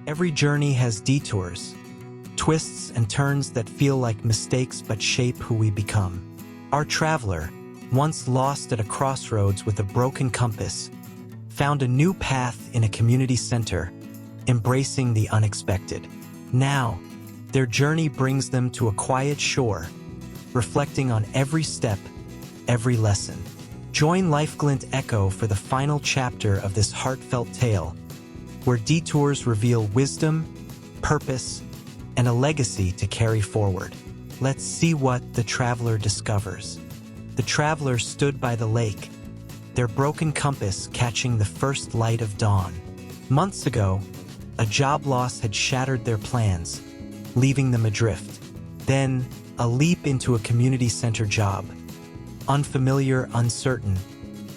Every journey has detours, twists and turns that feel like mistakes but shape who we become. Our traveler, once lost at a crossroads with a broken compass, found a new path in a community center, embracing the unexpected. Now, their journey brings them to a quiet shore, reflecting on every step, every lesson. Join Lifeglint Echo for the final chapter of this heartfelt tale, where detours reveal wisdom, purpose, and a legacy to carry forward. Let's see what the traveler discovers. The traveler stood by the lake, their broken compass catching the first light of dawn. Months ago, a job loss had shattered their plans, leaving them adrift. Then, a leap into a community center job, unfamiliar, uncertain,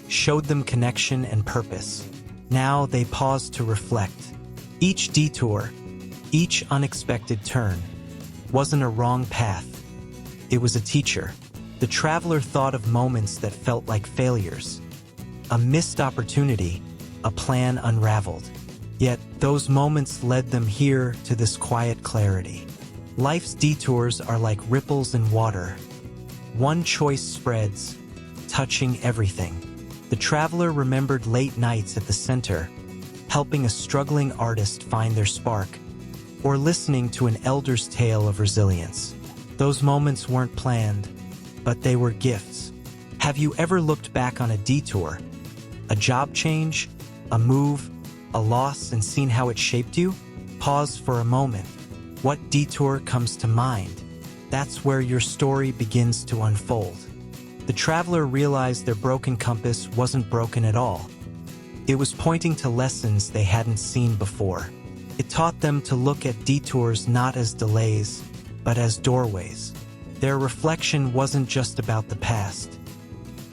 showed them connection and purpose. Now they paused to reflect. Each detour, each unexpected turn, wasn't a wrong path. It was a teacher. The traveler thought of moments that felt like failures, a missed opportunity, a plan unraveled. Yet, those moments led them here to this quiet clarity. Life's detours are like ripples in water. One choice spreads, touching everything. The traveler remembered late nights at the center, helping a struggling artist find their spark, or listening to an elder's tale of resilience. Those moments weren't planned, but they were gifts. Have you ever looked back on a detour, a job change, a move, a loss, and seen how it shaped you? Pause for a moment. What detour comes to mind? That's where your story begins to unfold. The traveler realized their broken compass wasn't broken at all. It was pointing to lessons they hadn't seen before. It taught them to look at detours not as delays, but as doorways. Their reflection wasn't just about the past.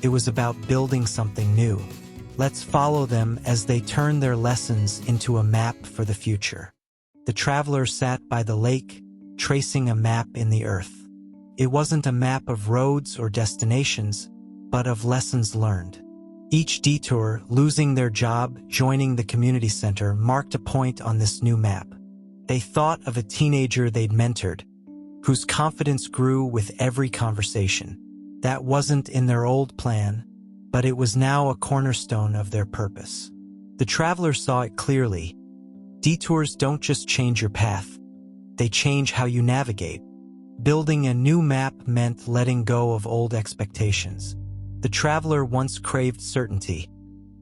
It was about building something new. Let's follow them as they turn their lessons into a map for the future. The traveler sat by the lake, tracing a map in the earth. It wasn't a map of roads or destinations, but of lessons learned. Each detour, losing their job, joining the community center, marked a point on this new map. They thought of a teenager they'd mentored, whose confidence grew with every conversation. That wasn't in their old plan, but it was now a cornerstone of their purpose. The traveler saw it clearly. Detours don't just change your path, they change how you navigate. Building a new map meant letting go of old expectations. The traveler once craved certainty,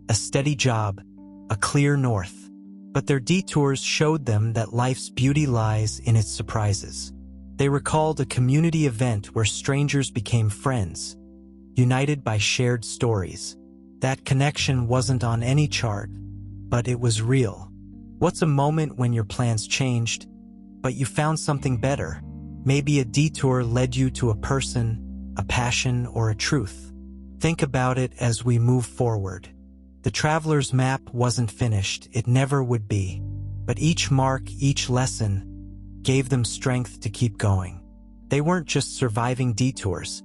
a steady job, a clear north. But their detours showed them that life's beauty lies in its surprises. They recalled a community event where strangers became friends, united by shared stories. That connection wasn't on any chart, but it was real. What's a moment when your plans changed, but you found something better? Maybe a detour led you to a person, a passion, or a truth. Think about it as we move forward. The traveler's map wasn't finished, it never would be. But each mark, each lesson, gave them strength to keep going. They weren't just surviving detours.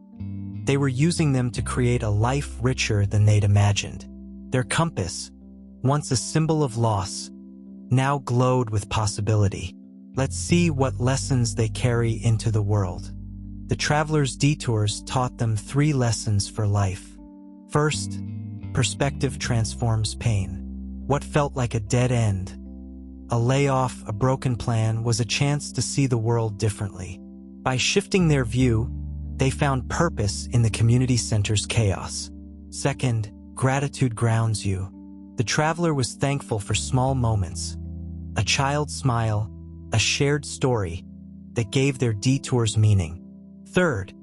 They were using them to create a life richer than they'd imagined. Their compass, once a symbol of loss, now glowed with possibility. Let's see what lessons they carry into the world. The traveler's detours taught them 3 lessons for life. First, perspective transforms pain. What felt like a dead end, a layoff, a broken plan, was a chance to see the world differently. By shifting their view, they found purpose in the community center's chaos. Second, gratitude grounds you. The traveler was thankful for small moments, a child's smile, a shared story that gave their detours meaning. Third,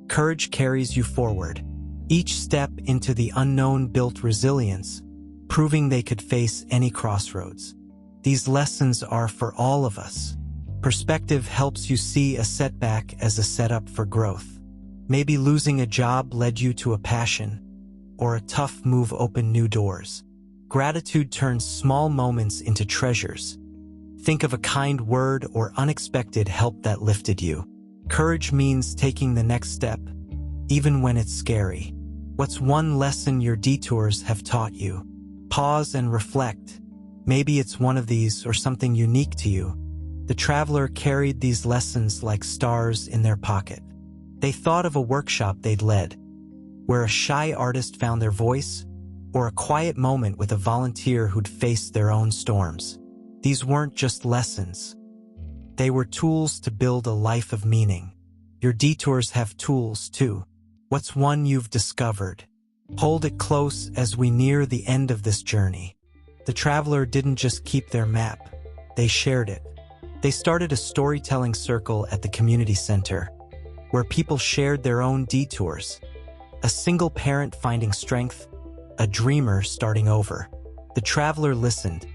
courage carries you forward. Each step into the unknown built resilience, proving they could face any crossroads. These lessons are for all of us. Perspective helps you see a setback as a setup for growth. Maybe losing a job led you to a passion, or a tough move opened new doors. Gratitude turns small moments into treasures. Think of a kind word or unexpected help that lifted you. Courage means taking the next step, even when it's scary. What's one lesson your detours have taught you? Pause and reflect. Maybe it's one of these or something unique to you. The traveler carried these lessons like stars in their pocket. They thought of a workshop they'd led, where a shy artist found their voice, or a quiet moment with a volunteer who'd faced their own storms. These weren't just lessons. They were tools to build a life of meaning. Your detours have tools too. What's one you've discovered? Hold it close as we near the end of this journey. The traveler didn't just keep their map, they shared it. They started a storytelling circle at the community center, where people shared their own detours. A single parent finding strength, a dreamer starting over. The traveler listened,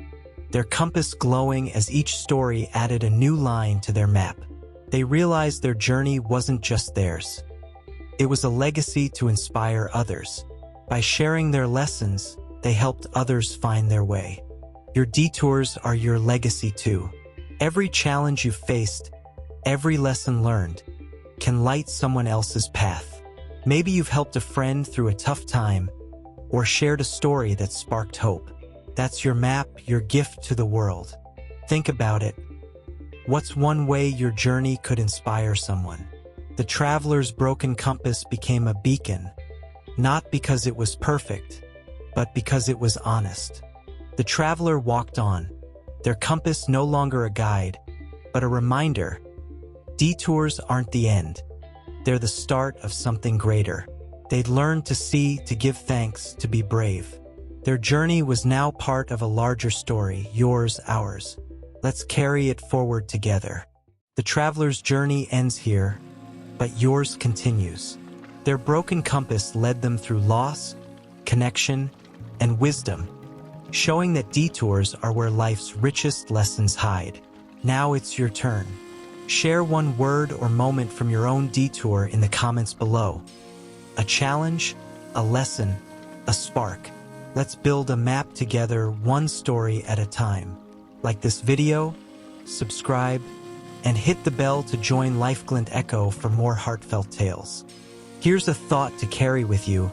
their compass glowing as each story added a new line to their map. They realized their journey wasn't just theirs. It was a legacy to inspire others. By sharing their lessons, they helped others find their way. Your detours are your legacy too. Every challenge you've faced, every lesson learned, can light someone else's path. Maybe you've helped a friend through a tough time, or shared a story that sparked hope. That's your map, your gift to the world. Think about it. What's one way your journey could inspire someone? The traveler's broken compass became a beacon, not because it was perfect, but because it was honest. The traveler walked on, their compass no longer a guide, but a reminder. Detours aren't the end. They're the start of something greater. They'd learned to see, to give thanks, to be brave. Their journey was now part of a larger story, yours, ours. Let's carry it forward together. The traveler's journey ends here, but yours continues. Their broken compass led them through loss, connection, and wisdom, showing that detours are where life's richest lessons hide. Now it's your turn. Share one word or moment from your own detour in the comments below. A challenge, a lesson, a spark. Let's build a map together, one story at a time. Like this video, subscribe, and hit the bell to join Lifeglint Echo for more heartfelt tales. Here's a thought to carry with you.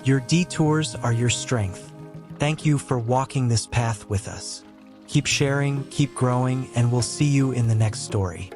Your detours are your strength. Thank you for walking this path with us. Keep sharing, keep growing, and we'll see you in the next story.